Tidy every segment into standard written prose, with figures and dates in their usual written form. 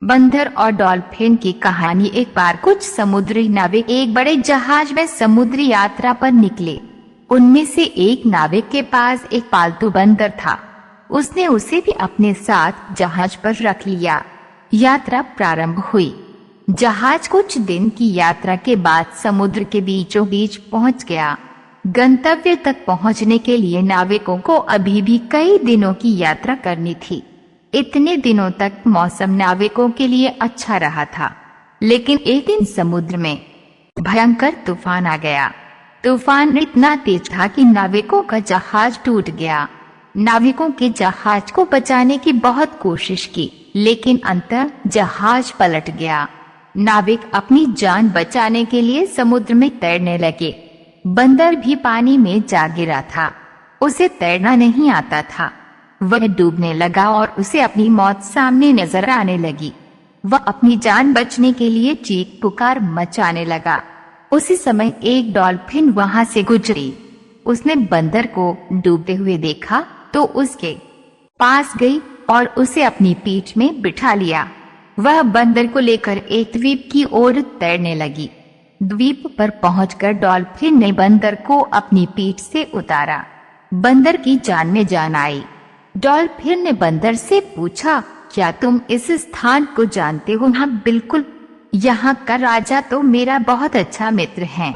बंदर और डॉल्फिन की कहानी। एक बार कुछ समुद्री नाविक एक बड़े जहाज में समुद्री यात्रा पर निकले। उनमें से एक नाविक के पास एक पालतू बंदर था। उसने उसे भी अपने साथ जहाज पर रख लिया। यात्रा प्रारंभ हुई। जहाज कुछ दिन की यात्रा के बाद समुद्र के बीचों बीच पहुंच गया। गंतव्य तक पहुंचने के लिए नाविकों को अभी भी कई दिनों की यात्रा करनी थी। इतने दिनों तक मौसम नाविकों के लिए अच्छा रहा था, लेकिन एक दिन समुद्र में भयंकर तूफान आ गया। तूफान इतना तेज था कि नाविकों का जहाज टूट गया। नाविकों के जहाज को बचाने की बहुत कोशिश की, लेकिन अंततः जहाज पलट गया। नाविक अपनी जान बचाने के लिए समुद्र में तैरने लगे। बंदर भी पानी में जा गिरा था। उसे तैरना नहीं आता था। वह डूबने लगा और उसे अपनी मौत सामने नजर आने लगी। वह अपनी जान बचने के लिए चीख पुकार मचाने लगा। उसी समय एक डॉल्फिन वहां से गुजरी। उसने बंदर को डूबते हुए देखा तो उसके पास गई और उसे अपनी पीठ में बिठा लिया। वह बंदर को लेकर एक द्वीप की ओर तैरने लगी। द्वीप पर पहुंचकर डॉल्फिन ने बंदर को अपनी पीठ से उतारा। बंदर की जान में जान आई। डॉल्फिन ने बंदर से पूछा, क्या तुम इस स्थान को जानते हो? हाँ बिल्कुल, यहाँ का राजा तो मेरा बहुत अच्छा मित्र है,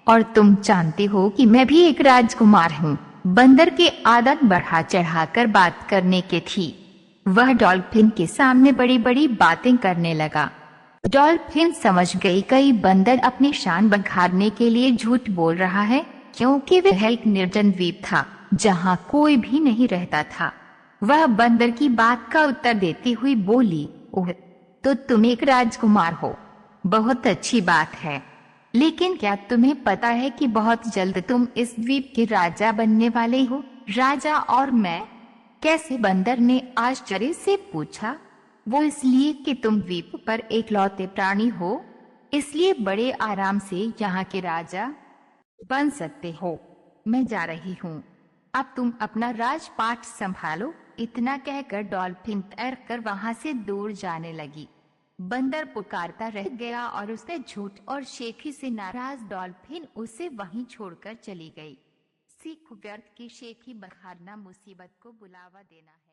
और तुम जानते हो कि मैं भी एक राजकुमार हूँ। बंदर की आदत बढ़ा चढ़ाकर बात करने की थी। वह डॉल्फिन के सामने बड़ी बड़ी बातें करने लगा। डॉल्फिन समझ गई कई बंदर अपनी शान बखारने के लिए झूठ बोल रहा है, क्योंकि वह एक निर्जन द्वीप था जहाँ कोई भी नहीं रहता था। वह बंदर की बात का उत्तर देती हुई बोली, ओह, तो तुम एक राजकुमार हो, बहुत अच्छी बात है। लेकिन क्या तुम्हें पता है कि बहुत जल्द तुम इस द्वीप के राजा बनने वाले हो? राजा और मैं? कैसे? बंदर ने आश्चर्य से पूछा। वो इसलिए कि तुम द्वीप पर एकलौते प्राणी हो, इसलिए बड़े आराम से यहाँ के राजा बन सकते हो। मैं जा रही हूँ, अब तुम अपना राजपाट संभालो। इतना कहकर डॉल्फिन तैरकर वहां से दूर जाने लगी। बंदर पुकारता रह गया और उसने झूठ और शेखी से नाराज डॉल्फिन उसे वहीं छोड़कर चली गई। सीख: व्यर्थ की शेखी बखारना मुसीबत को बुलावा देना है।